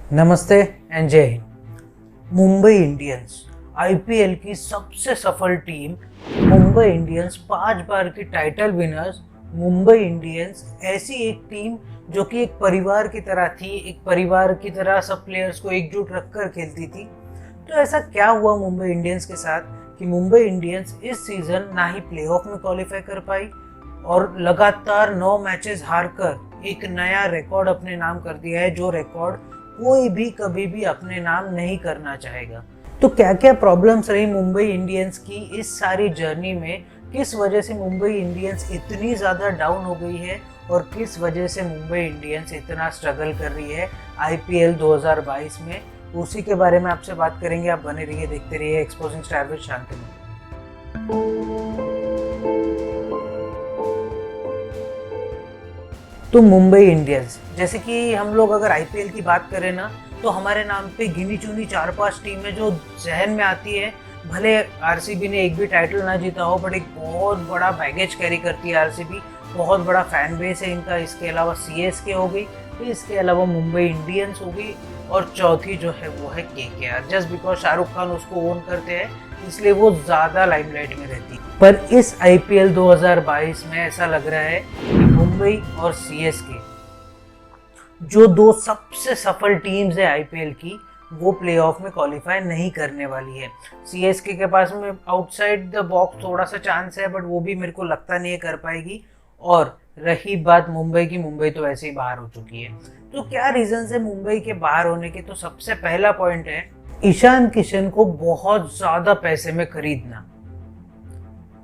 नमस्ते एंड जय Hind. Mumbai Indians IPL की सबसे सफल टीम मुंबई इंडियंस, 5 बार की टाइटल विनर्स मुंबई इंडियंस, ऐसी एक टीम जो कि एक परिवार की तरह थी, एक परिवार की तरह सब प्लेयर्स को एकजुट रखकर खेलती थी। तो ऐसा क्या हुआ मुंबई इंडियंस के साथ कि मुंबई इंडियंस इस सीजन ना ही प्लेऑफ में क्वालिफाई कर पाई और लगातार 9 मैचेस हारकर एक नया रिकॉर्ड अपने नाम कर दिया है, जो रिकॉर्ड कोई भी कभी भी अपने नाम नहीं करना चाहेगा। तो क्या क्या प्रॉब्लम्स रही मुंबई इंडियंस की इस सारी जर्नी में, किस वजह से मुंबई इंडियंस इतनी ज़्यादा डाउन हो गई है और किस वजह से मुंबई इंडियंस इतना स्ट्रगल कर रही है आईपीएल 2022 में, उसी के बारे में आपसे बात करेंगे। आप बने रहिए, देखते रहिए एक्सपोजिंग स्टार विद शांतनु। तो मुंबई इंडियंस, जैसे कि हम लोग अगर आईपीएल की बात करें ना, तो हमारे नाम पे गिनी चुनी 4-5 टीमें जो जहन में आती है। भले आरसीबी ने एक भी टाइटल ना जीता हो, बट एक बहुत बड़ा बैगेज कैरी करती है आरसीबी, बहुत बड़ा फैन बेस है इनका। इसके अलावा सीएसके हो गई, फिर इसके अलावा मुंबई इंडियंस हो गई, और चौथी जो है वो है KKR. Just because Shahrukh Khan उसको ओन करते हैं, इसलिए वो ज़्यादा लाइमलाइट में रहती है। पर इस आईपीएल 2022 में ऐसा लग रहा है कि मुंबई और सीएसके, जो दो सबसे सफल टीम्स है आईपीएल की, वो प्लेऑफ में क्वालिफाई नहीं करने वाली है। सीएसके के पास में आउटसाइड द बॉक्स थोड़ा सा चांस है, बट वो भी मेरे को लगता नहीं है कर पाएगी। और रही बात मुंबई की, मुंबई तो वैसे ही बाहर हो चुकी है। तो क्या रीजन है मुंबई के बाहर होने के? तो सबसे पहला पॉइंट है ईशान किशन को बहुत ज्यादा पैसे में खरीदना।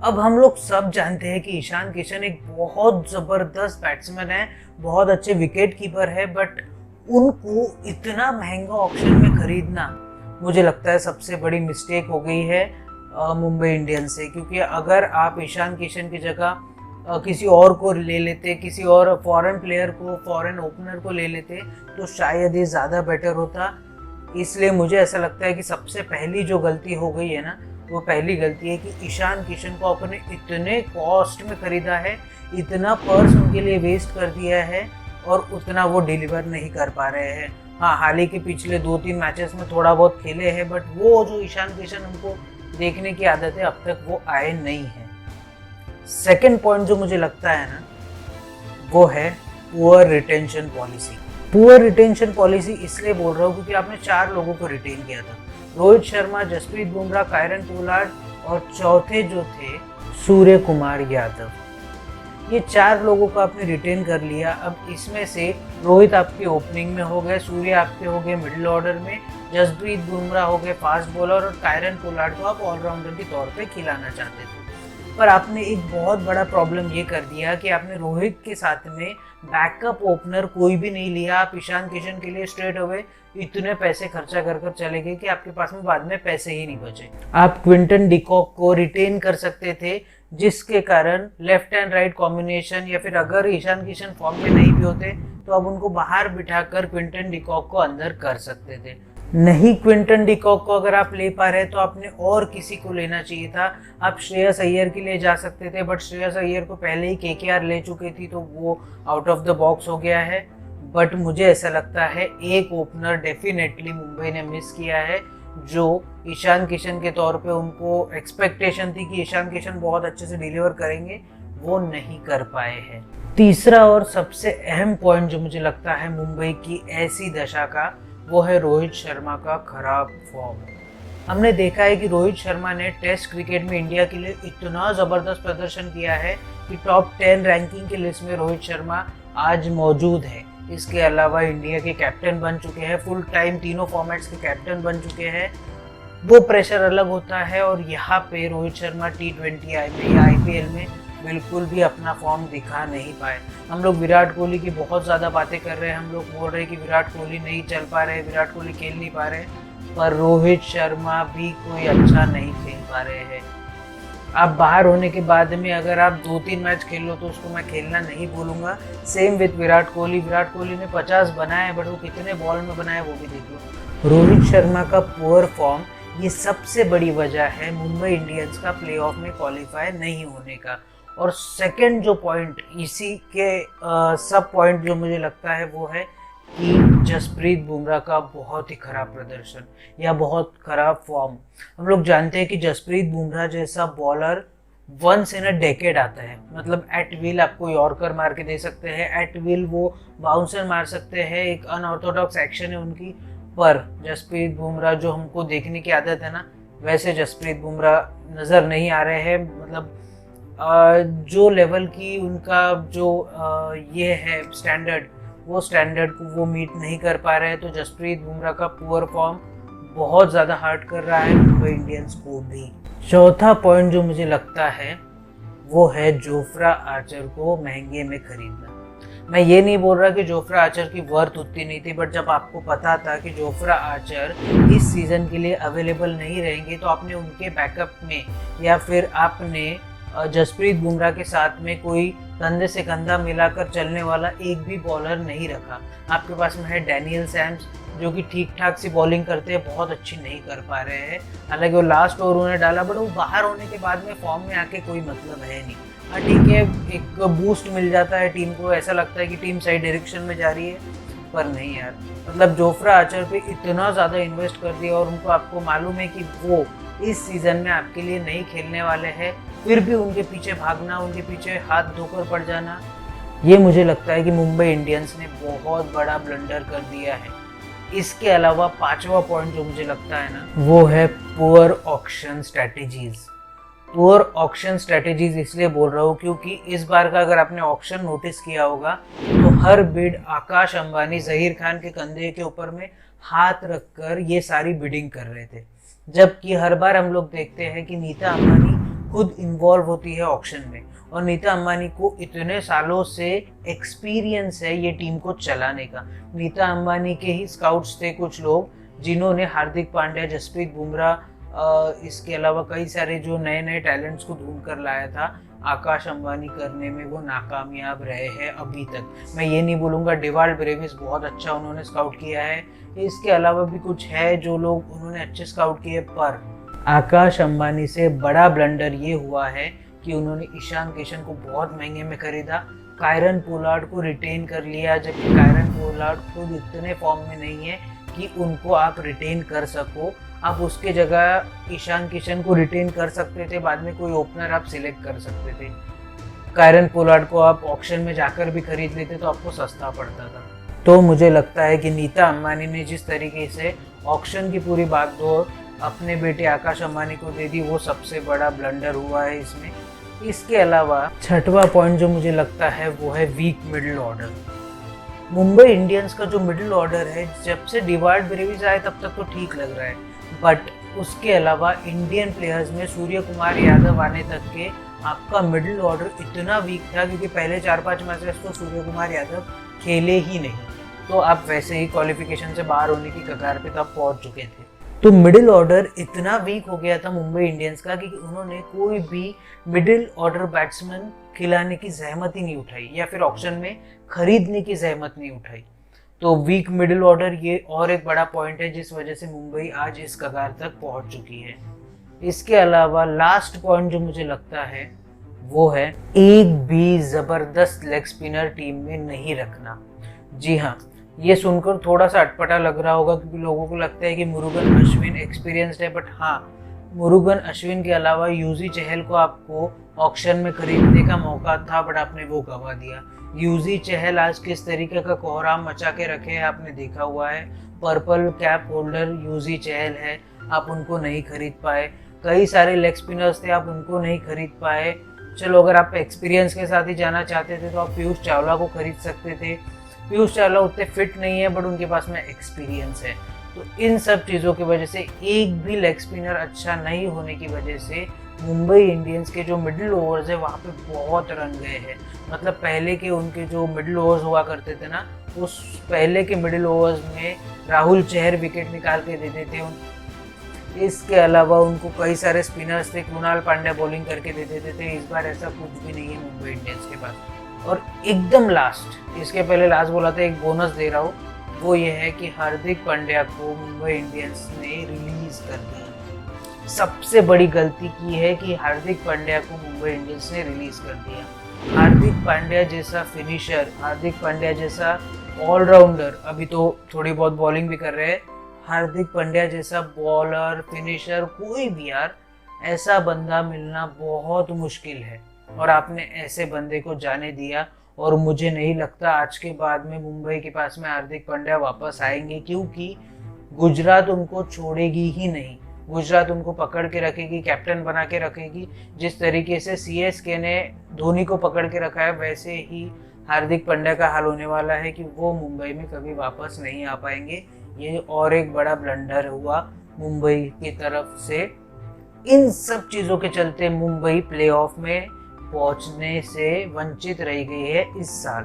अब हम लोग सब जानते हैं कि ईशान किशन एक बहुत जबरदस्त बैट्समैन है, बहुत अच्छे विकेट कीपर है, बट उनको इतना महंगा ऑक्शन में खरीदना मुझे लगता है सबसे बड़ी मिस्टेक हो गई है मुंबई इंडियंस से। क्योंकि अगर आप ईशान किशन की जगह किसी और को ले लेते, किसी और फॉरेन प्लेयर को, फॉरेन ओपनर को ले लेते, तो शायद ये ज़्यादा बेटर होता। इसलिए मुझे ऐसा लगता है कि सबसे पहली जो गलती हो गई है ना, वो पहली गलती है कि ईशान किशन को अपने इतने कॉस्ट में खरीदा है, इतना पर्स उनके लिए वेस्ट कर दिया है, और उतना वो डिलीवर नहीं कर पा रहे हैं। हाँ, हाल ही के पिछले 2-3 मैचेस में थोड़ा बहुत खेले हैं, बट वो जो ईशान किशन हमको देखने की आदत है, अब तक वो आए नहीं है। सेकेंड पॉइंट जो मुझे लगता है ना, वो है poor retention policy. Poor retention policy इसलिए बोल रहा हूँ क्योंकि आपने 4 लोगों को रिटेन किया था, रोहित शर्मा, जसप्रीत बुमराह, कायरन पोलार्ड, और चौथे जो थे सूर्य कुमार यादव। ये 4 लोगों को आपने रिटेन कर लिया। अब इसमें से रोहित आपके ओपनिंग में हो गए, सूर्य आपके हो गए मिडिल ऑर्डर में, जसप्रीत बुमराह हो गए फास्ट बॉलर, और कायरन पोलार्ड को आप ऑलराउंडर के तौर पे खिलाना चाहते थे। पर आपने एक बहुत बड़ा प्रॉब्लम ये कर दिया कि आपने रोहित के साथ में बैकअप ओपनर कोई भी नहीं लिया। आप ईशान किशन के लिए स्ट्रेट अवे इतने पैसे खर्चा कर चले गए कि आपके पास में बाद में पैसे ही नहीं बचे। आप क्विंटन डिकॉक को रिटेन कर सकते थे, जिसके कारण लेफ्ट एंड राइट कॉम्बिनेशन, या फिर अगर ईशान किशन फॉर्म में नहीं भी होते तो आप उनको बाहर बिठाकर क्विंटन डिकॉक को अंदर कर सकते थे। नहीं, क्विंटन डिकॉक को अगर आप ले पा रहे तो आपने और किसी को लेना चाहिए था। आप श्रेयस अय्यर के लिए जा सकते थे, बट श्रेयस अय्यर को पहले ही केकेआर ले चुकी थी, तो वो आउट ऑफ द बॉक्स हो गया है। बट मुझे ऐसा लगता है एक ओपनर डेफिनेटली मुंबई ने मिस किया है, जो ईशान किशन के तौर पे उनको एक्सपेक्टेशन थी कि ईशान किशन बहुत अच्छे से डिलीवर करेंगे, वो नहीं कर पाए हैं। तीसरा और सबसे अहम पॉइंट जो मुझे लगता है मुंबई की ऐसी दशा का, वो है रोहित शर्मा का खराब फॉर्म। हमने देखा है कि रोहित शर्मा ने टेस्ट क्रिकेट में इंडिया के लिए इतना ज़बरदस्त प्रदर्शन किया है कि टॉप 10 रैंकिंग की लिस्ट में रोहित शर्मा आज मौजूद है। इसके अलावा इंडिया के कैप्टन बन चुके हैं, फुल टाइम तीनों फॉर्मेट्स के कैप्टन बन चुके हैं। वो प्रेशर अलग होता है, और यहाँ पे रोहित शर्मा T20 में या आईपीएल में बिल्कुल भी अपना फॉर्म दिखा नहीं पाए। हम लोग विराट कोहली की बहुत ज़्यादा बातें कर रहे हैं, हम लोग बोल रहे हैं कि विराट कोहली नहीं चल पा रहे, विराट कोहली खेल नहीं पा रहे, पर रोहित शर्मा भी कोई अच्छा नहीं खेल पा रहे हैं। आप बाहर होने के बाद में अगर आप 2-3 मैच खेल लो तो उसको मैं खेलना नहीं बोलूँगा। Same with Virat Kohli. विराट कोहली ने 50 बनाए, बट वो कितने बॉल में बनाए वो भी देख लो। रोहित शर्मा का पुअर फॉर्म, ये सबसे बड़ी वजह है मुंबई इंडियंस का प्लेऑफ में क्वालिफाई नहीं होने का। और सेकंड जो पॉइंट इसी के सब पॉइंट जो मुझे लगता है वो है कि जसप्रीत बुमराह का बहुत ही खराब प्रदर्शन या बहुत खराब फॉर्म। हम लोग जानते हैं कि जसप्रीत बुमराह जैसा bowler once in a decade आता है, मतलब एट विल आपको यॉर्कर मार के दे सकते हैं, एट विल वो बाउंसर मार सकते हैं, एक अनऑर्थोडॉक्स एक्शन है उनकी। पर जसप्रीत बुमराह जो हमको देखने की आदत है ना, वैसे जसप्रीत बुमराह नज़र नहीं आ रहे हैं। मतलब जो लेवल की उनका जो ये है स्टैंडर्ड, वो स्टैंडर्ड को वो मीट नहीं कर पा रहे हैं। तो जसप्रीत बुमराह का पुअर फॉर्म बहुत ज़्यादा हर्ट कर रहा है मुंबई इंडियंस को भी। चौथा पॉइंट जो मुझे लगता है वो है जोफ्रा आर्चर को महंगे में खरीदना। मैं ये नहीं बोल रहा कि जोफ्रा आर्चर की वर्थ उतनी नहीं थी, बट जब आपको पता था कि जोफ्रा आर्चर इस सीज़न के लिए अवेलेबल नहीं रहेंगे, तो आपने उनके बैकअप में या फिर आपने जसप्रीत बुमराह के साथ में कोई कंधे से कंधा मिलाकर चलने वाला एक भी बॉलर नहीं रखा। आपके पास में है डैनियल सैम्स, जो कि ठीक ठाक सी बॉलिंग करते हैं, बहुत अच्छी नहीं कर पा रहे हैं। हालांकि वो लास्ट ओवर उन्होंने डाला, बट वो बाहर होने के बाद में फॉर्म में आके कोई मतलब है नहीं। हाँ ठीक है, एक बूस्ट मिल जाता है टीम को, ऐसा लगता है कि टीम सही डायरेक्शन में जा रही है, पर नहीं यार। मतलब जोफ्रा आर्चर पे इतना ज़्यादा इन्वेस्ट कर दिया और उनको आपको मालूम है कि वो इस सीज़न में आपके लिए नहीं खेलने वाले हैं, फिर भी उनके पीछे भागना, उनके पीछे हाथ धोकर पड़ जाना, ये मुझे लगता है कि मुंबई इंडियंस ने बहुत बड़ा ब्लंडर कर दिया है। इसके अलावा पांचवा पॉइंट जो मुझे लगता है ना, वो है poor auction strategies. Poor auction strategies इसलिए बोल रहा हूँ क्योंकि इस बार का अगर आपने ऑक्शन नोटिस किया होगा तो हर बिड आकाश अंबानी जहीर खान के कंधे के ऊपर में हाथ रखकर ये सारी बिडिंग कर रहे थे, जबकि हर बार हम लोग देखते हैं कि नीता अंबानी खुद इन्वॉल्व होती है ऑक्शन में, और नीता अंबानी को इतने सालों से एक्सपीरियंस है ये टीम को चलाने का। नीता अंबानी के ही स्काउट्स थे कुछ लोग जिन्होंने हार्दिक पांड्या, जसप्रीत बुमराह, इसके अलावा कई सारे जो नए नए टैलेंट्स को ढूंढ कर लाया था। आकाश अंबानी करने में वो नाकामयाब रहे हैं अभी तक। मैं ये नहीं बोलूँगा, डिवाल्ड ब्रेविस बहुत अच्छा उन्होंने स्काउट किया है, इसके अलावा भी कुछ है जो लोग उन्होंने अच्छे स्काउट किए, पर आकाश अंबानी से बड़ा ब्लंडर ये हुआ है कि उन्होंने ईशान किशन को बहुत महंगे में खरीदा, कायरन पोलार्ड को रिटेन कर लिया, जबकि कायरन पोलार्ड खुद इतने फॉर्म में नहीं है कि उनको आप रिटेन कर सको। आप उसके जगह ईशान किशन को रिटेन कर सकते थे, बाद में कोई ओपनर आप सिलेक्ट कर सकते थे। कायरन पोलार्ड को आप ऑक्शन में जाकर भी खरीद लेते तो आपको सस्ता पड़ता था। तो मुझे लगता है कि नीता अंबानी ने जिस तरीके से ऑक्शन की पूरी बागडोर अपने बेटे आकाश अंबानी को दे दी, वो सबसे बड़ा ब्लंडर हुआ है इसमें। इसके अलावा छठवां पॉइंट जो मुझे लगता है वो है weak middle order. Mumbai Indians का जो मिडिल ऑर्डर है, जब से डिवाल्ड ब्रेविस आए तब तक तो ठीक लग रहा है, बट उसके अलावा इंडियन प्लेयर्स में सूर्य कुमार यादव आने तक के आपका मिडिल ऑर्डर इतना वीक था, क्योंकि पहले 4-5 मैचेस तो सूर्य कुमार यादव खेले ही नहीं, तो आप वैसे ही क्वालिफिकेशन से बाहर होने की कगार पे तब पहुंच चुके थे। तो मिडिल ऑर्डर इतना वीक हो गया था मुंबई इंडियंस का कि उन्होंने कोई भी मिडिल ऑर्डर बैट्समैन खिलाने की जहमत ही नहीं उठाई, या फिर ऑक्शन में खरीदने की जहमत नहीं उठाई। तो वीक मिडिल ऑर्डर ये और एक बड़ा पॉइंट है जिस वजह से मुंबई आज इस कगार तक पहुंच चुकी है। इसके अलावा लास्ट पॉइंट जो मुझे लगता है वो है एक भी जबरदस्त लेग स्पिनर टीम में नहीं रखना। जी हाँ, ये सुनकर थोड़ा सा अटपटा लग रहा होगा क्योंकि लोगों को लगता है कि मुरुगन अश्विन एक्सपीरियंस्ड है, बट हाँ, मुरुगन अश्विन के अलावा यूजी चहल को आपको ऑक्शन में खरीदने का मौका था, बट आपने वो गवा दिया। यूजी चहल आज किस तरीके का कोहराम मचा के रखे हैं आपने देखा हुआ है। पर्पल कैप होल्डर यूजी चहल है, आप उनको नहीं खरीद पाए। कई सारे लेग स्पिनर्स थे, आप उनको नहीं खरीद पाए। चलो, अगर आप एक्सपीरियंस के साथ ही जाना चाहते थे तो आप पीयूष चावला को खरीद सकते थे। पीयूष चावला उतने फिट नहीं है, बट उनके पास में एक्सपीरियंस है। तो इन सब चीज़ों की वजह से, एक भी लेग स्पिनर अच्छा नहीं होने की वजह से मुंबई इंडियंस के जो मिडिल ओवर्स है वहाँ पे बहुत रन गए हैं। मतलब पहले के उनके जो मिडिल ओवर्स हुआ करते थे ना, उस पहले के मिडिल ओवर्स में राहुल चहर विकेट निकाल के देते थे। इसके अलावा उनको कई सारे स्पिनर्स थे, कृणाल पांड्या बॉलिंग करके दे देते थे। इस बार ऐसा कुछ भी नहीं है मुंबई इंडियंस के पास। और एकदम लास्ट, इसके पहले लास्ट बोला था, एक बोनस दे रहा हूँ, वो ये है कि हार्दिक पांड्या को मुंबई इंडियंस ने रिलीज कर दिया। सबसे बड़ी गलती की है कि हार्दिक पांड्या को मुंबई इंडियंस ने रिलीज कर दिया। हार्दिक पांड्या जैसा फिनिशर, हार्दिक पांड्या जैसा ऑलराउंडर, अभी तो थोड़ी बहुत बॉलिंग भी कर रहे हैं, हार्दिक पांड्या जैसा बॉलर फिनिशर कोई भी यार, ऐसा बंदा मिलना बहुत मुश्किल है। और आपने ऐसे बंदे को जाने दिया, और मुझे नहीं लगता आज के बाद में मुंबई के पास में हार्दिक पांड्या वापस आएंगे, क्योंकि गुजरात उनको छोड़ेगी ही नहीं। गुजरात उनको पकड़ के रखेगी, कैप्टन बना के रखेगी। जिस तरीके से सीएसके ने धोनी को पकड़ के रखा है, वैसे ही हार्दिक पांड्या का हाल होने वाला है कि वो मुंबई में कभी वापस नहीं आ पाएंगे। ये और एक बड़ा ब्लंडर हुआ मुंबई की तरफ से। इन सब चीज़ों के चलते मुंबई प्लेऑफ में पहुंचने से वंचित रह गई है इस साल।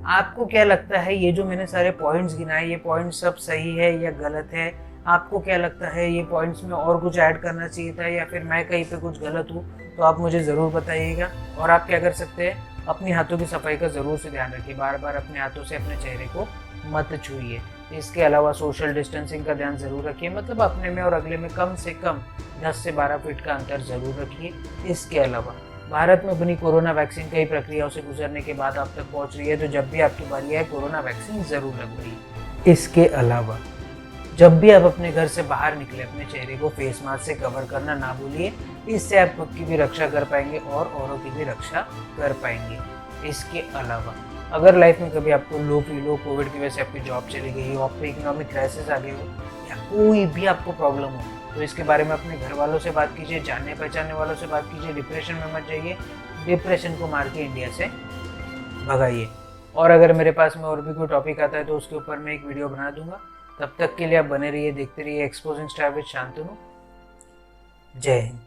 आपको क्या लगता है, ये जो मैंने सारे पॉइंट्स गिनाए, ये पॉइंट्स सब सही है या गलत है? आपको क्या लगता है, ये पॉइंट्स में और कुछ ऐड करना चाहिए था, या फिर मैं कहीं पे कुछ गलत हूँ? तो आप मुझे ज़रूर बताइएगा। और आप क्या कर सकते हैं, अपने हाथों की सफाई का ज़रूर से ध्यान रखिए। बार बार अपने हाथों से अपने चेहरे को मत छूइए। इसके अलावा सोशल डिस्टेंसिंग का ध्यान ज़रूर रखिए, मतलब अपने में और अगले में कम से कम 10 से 12 फीट का अंतर ज़रूर रखिए। इसके अलावा भारत में बनी कोरोना वैक्सीन कई प्रक्रियाओं से गुजरने के बाद आप तक पहुंच रही है, तो जब भी आपकी बारी आए कोरोना वैक्सीन ज़रूर लगवाइए। इसके अलावा जब भी आप अपने घर से बाहर निकले, अपने चेहरे को फेस मास्क से कवर करना ना भूलिए। इससे आप खुद की भी रक्षा कर पाएंगे और औरों की भी रक्षा कर पाएंगे। इसके अलावा अगर लाइफ में कभी आपको लो फील हो, कोविड की वजह से आपकी जॉब चली गई हो, आप पे इकोनॉमिक क्राइसिस आ गई हो, या कोई भी आपको प्रॉब्लम हो, तो इसके बारे में अपने घर वालों से बात कीजिए, जानने पहचानने वालों से बात कीजिए। डिप्रेशन में मत जाइए, डिप्रेशन को मार के इंडिया से भगाइए। और अगर मेरे पास में और भी कोई टॉपिक आता है तो उसके ऊपर मैं एक वीडियो बना दूंगा। तब तक के लिए आप बने रहिए, देखते रहिए एक्सपोजिंग स्टार विद शांतनु। जय हिंद।